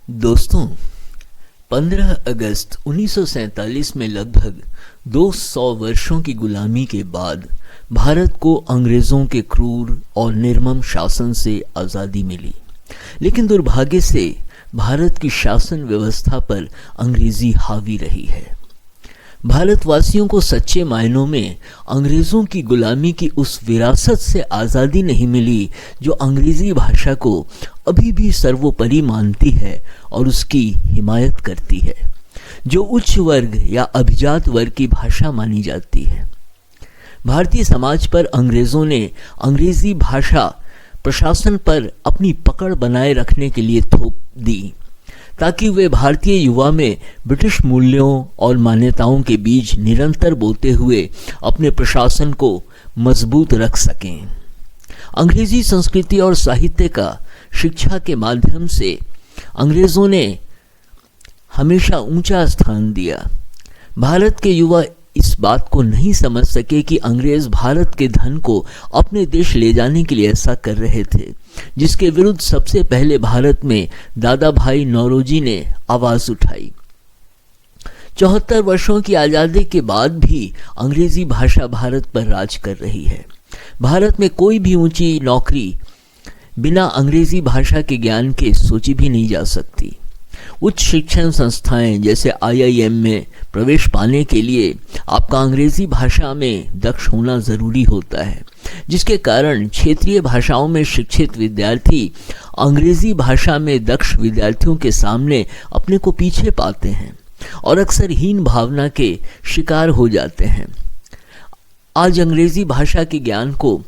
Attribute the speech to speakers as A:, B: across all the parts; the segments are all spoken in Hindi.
A: दोस्तों, 15 अगस्त 1947 में लगभग 200 वर्षों की गुलामी के बाद भारत को अंग्रेज़ों के क्रूर और निर्मम शासन से आज़ादी मिली। लेकिन दुर्भाग्य से भारत की शासन व्यवस्था पर अंग्रेज़ी हावी रही है। भारतवासियों को सच्चे मायनों में अंग्रेज़ों की गुलामी की उस विरासत से आज़ादी नहीं मिली जो अंग्रेज़ी भाषा को अभी भी सर्वोपरि मानती है और उसकी हिमायत करती है, जो उच्च वर्ग या अभिजात वर्ग की भाषा मानी जाती है। भारतीय समाज पर अंग्रेज़ों ने अंग्रेज़ी भाषा प्रशासन पर अपनी पकड़ बनाए रखने के लिए थोप दी, ताकि वे भारतीय युवा में ब्रिटिश मूल्यों और मान्यताओं के बीज निरंतर बोते हुए अपने प्रशासन को मजबूत रख सकें। अंग्रेजी संस्कृति और साहित्य का शिक्षा के माध्यम से अंग्रेज़ों ने हमेशा ऊंचा स्थान दिया। भारत के युवा इस बात को नहीं समझ सके कि अंग्रेज भारत के धन को अपने देश ले जाने के लिए ऐसा कर रहे थे, जिसके विरुद्ध सबसे पहले भारत में दादा भाई नौरोजी ने आवाज उठाई। 74 वर्षों की आज़ादी के बाद भी अंग्रेजी भाषा भारत पर राज कर रही है। भारत में कोई भी ऊंची नौकरी बिना अंग्रेजी भाषा के ज्ञान के सोची भी नहीं जा सकती। उच्च शिक्षण संस्थाएं जैसे IIM में प्रवेश पाने के लिए आपका अंग्रेजी भाषा में दक्ष होना ज़रूरी होता है, जिसके कारण क्षेत्रीय भाषाओं में शिक्षित विद्यार्थी अंग्रेजी भाषा में दक्ष विद्यार्थियों के सामने अपने को पीछे पाते हैं और अक्सर हीन भावना के शिकार हो जाते हैं। आज अंग्रेजी भाषा के ज्ञान को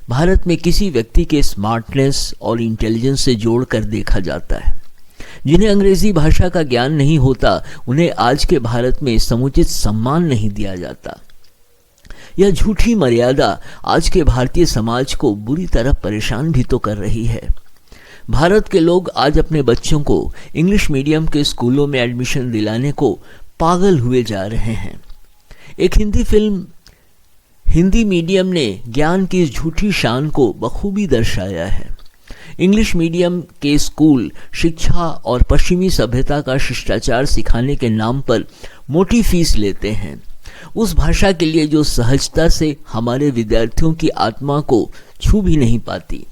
A: भारत में किसी व्यक्ति के स्मार्टनेस और इंटेलिजेंस से जोड़कर देखा जाता है। जिन्हें अंग्रेजी भाषा का ज्ञान नहीं होता, उन्हें आज के भारत में समुचित सम्मान नहीं दिया जाता। यह झूठी मर्यादा आज के भारतीय समाज को बुरी तरह परेशान भी तो कर रही है। भारत के लोग आज अपने बच्चों को इंग्लिश मीडियम के स्कूलों में एडमिशन दिलाने को पागल हुए जा रहे हैं। एक हिंदी फिल्म हिंदी मीडियम ने ज्ञान की इस झूठी शान को बखूबी दर्शाया है। इंग्लिश मीडियम के स्कूल शिक्षा और पश्चिमी सभ्यता का शिष्टाचार सिखाने के नाम पर मोटी फीस लेते हैं, उस भाषा के लिए जो सहजता से हमारे विद्यार्थियों की आत्मा को छू भी नहीं पाती।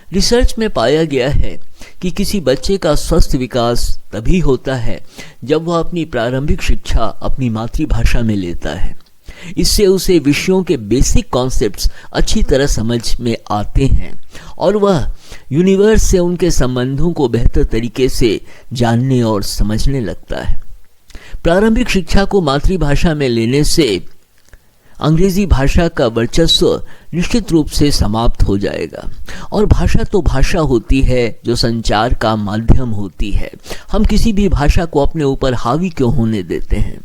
A: रिसर्च में पाया गया है कि किसी बच्चे का स्वस्थ विकास तभी होता है जब वह अपनी प्रारंभिक शिक्षा अपनी मातृभाषा में लेता है। इससे उसे विषयों के बेसिक कॉन्सेप्ट्स अच्छी तरह समझ में आते हैं और वह यूनिवर्स से उनके संबंधों को बेहतर तरीके से जानने और समझने लगता है। प्रारंभिक शिक्षा को मातृभाषा में लेने से अंग्रेजी भाषा का वर्चस्व निश्चित रूप से समाप्त हो जाएगा। और भाषा तो भाषा होती है जो संचार का माध्यम होती है। हम किसी भी भाषा को अपने ऊपर हावी क्यों होने देते हैं?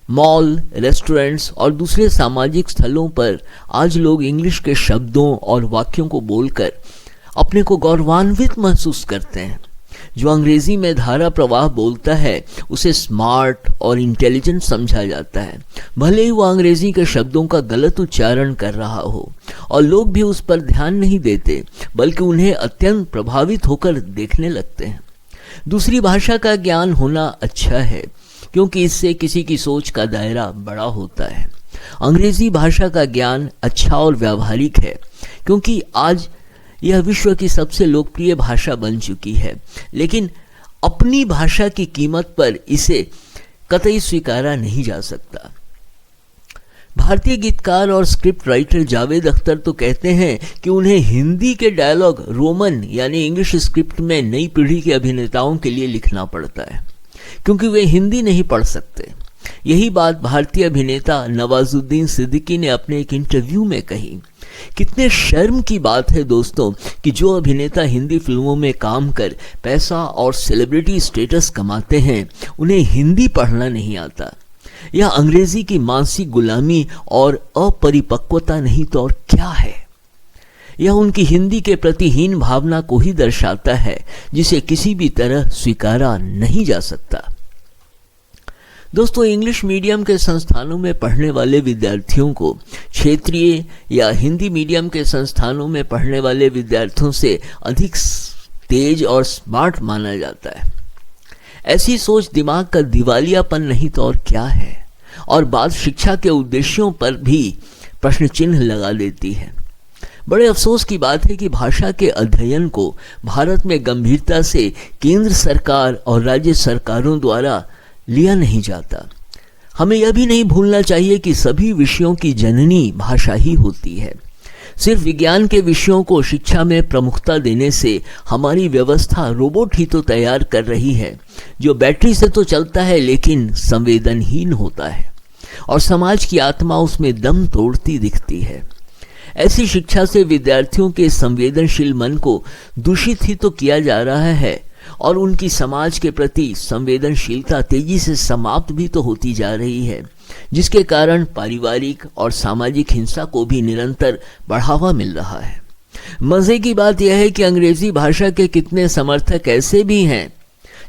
A: मॉल, रेस्टोरेंट्स और दूसरे सामाजिक स्थलों पर आज लोग इंग्लिश के शब्दों और वाक्यों को बोलकर अपने को गौरवान्वित महसूस करते हैं। जो अंग्रेजी में धारा प्रवाह बोलता है उसे स्मार्ट और इंटेलिजेंट समझा जाता है, भले ही वह अंग्रेजी के शब्दों का गलत उच्चारण कर रहा हो। और लोग भी उस पर ध्यान नहीं देते, बल्कि उन्हें अत्यंत प्रभावित होकर देखने लगते हैं। दूसरी भाषा का ज्ञान होना अच्छा है, क्योंकि इससे किसी की सोच का दायरा बड़ा होता है। अंग्रेजी भाषा का ज्ञान अच्छा और व्यावहारिक है, क्योंकि आज यह विश्व की सबसे लोकप्रिय भाषा बन चुकी है। लेकिन अपनी भाषा की कीमत पर इसे कतई स्वीकारा नहीं जा सकता। भारतीय गीतकार और स्क्रिप्ट राइटर जावेद अख्तर तो कहते हैं कि उन्हें हिंदी के डायलॉग रोमन यानी इंग्लिश स्क्रिप्ट में नई पीढ़ी के अभिनेताओं के लिए लिखना पड़ता है, क्योंकि वे हिंदी नहीं पढ़ सकते। यही बात भारतीय अभिनेता नवाजुद्दीन सिद्दीकी ने अपने एक इंटरव्यू में कही। कितने शर्म की बात है दोस्तों कि जो अभिनेता हिंदी फिल्मों में काम कर पैसा और सेलिब्रिटी स्टेटस कमाते हैं, उन्हें हिंदी पढ़ना नहीं आता। यह अंग्रेजी की मानसिक गुलामी और अपरिपक्वता नहीं तो और क्या है? यह उनकी हिंदी के प्रति हीन भावना को ही दर्शाता है, जिसे किसी भी तरह स्वीकारा नहीं जा सकता। दोस्तों, इंग्लिश मीडियम के संस्थानों में पढ़ने वाले विद्यार्थियों को क्षेत्रीय या हिंदी मीडियम के संस्थानों में पढ़ने वाले विद्यार्थियों से अधिक तेज और स्मार्ट माना जाता है। ऐसी सोच दिमाग का दिवालियापन नहीं तो और क्या है, और बात शिक्षा के उद्देश्यों पर भी प्रश्न चिन्ह लगा देती है। बड़े अफसोस की बात है कि भाषा के अध्ययन को भारत में गंभीरता से केंद्र सरकार और राज्य सरकारों द्वारा लिया नहीं जाता। हमें यह भी नहीं भूलना चाहिए कि सभी विषयों की जननी भाषा ही होती है। सिर्फ विज्ञान के विषयों को शिक्षा में प्रमुखता देने से हमारी व्यवस्था रोबोट ही तो तैयार कर रही है, जो बैटरी से तो चलता है लेकिन संवेदनहीन होता है, और समाज की आत्मा उसमें दम तोड़ती दिखती है। ऐसी शिक्षा से विद्यार्थियों के संवेदनशील मन को दूषित ही तो किया जा रहा है, और उनकी समाज के प्रति संवेदनशीलता तेजी से समाप्त भी तो होती जा रही है, जिसके कारण पारिवारिक और सामाजिक हिंसा को भी निरंतर बढ़ावा मिल रहा है। मजे की बात यह है कि अंग्रेजी भाषा के कितने समर्थक ऐसे भी हैं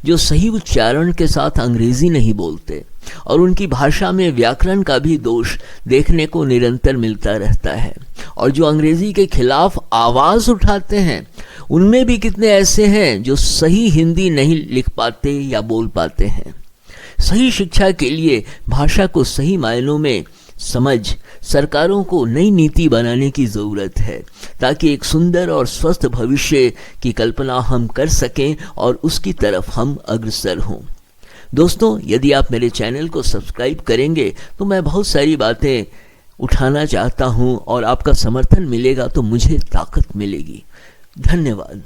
A: जो सही उच्चारण के साथ अंग्रेजी नहीं बोलते, और उनकी भाषा में व्याकरण का भी दोष देखने को निरंतर मिलता रहता है। और जो अंग्रेजी के खिलाफ आवाज उठाते हैं, उनमें भी कितने ऐसे हैं जो सही हिंदी नहीं लिख पाते या बोल पाते हैं। सही शिक्षा के लिए भाषा को सही मायनों में समझ सरकारों को नई नीति बनाने की ज़रूरत है, ताकि एक सुंदर और स्वस्थ भविष्य की कल्पना हम कर सकें और उसकी तरफ हम अग्रसर हों। दोस्तों, यदि आप मेरे चैनल को सब्सक्राइब करेंगे तो मैं बहुत सारी बातें उठाना चाहता हूं, और आपका समर्थन मिलेगा तो मुझे ताकत मिलेगी। धन्यवाद।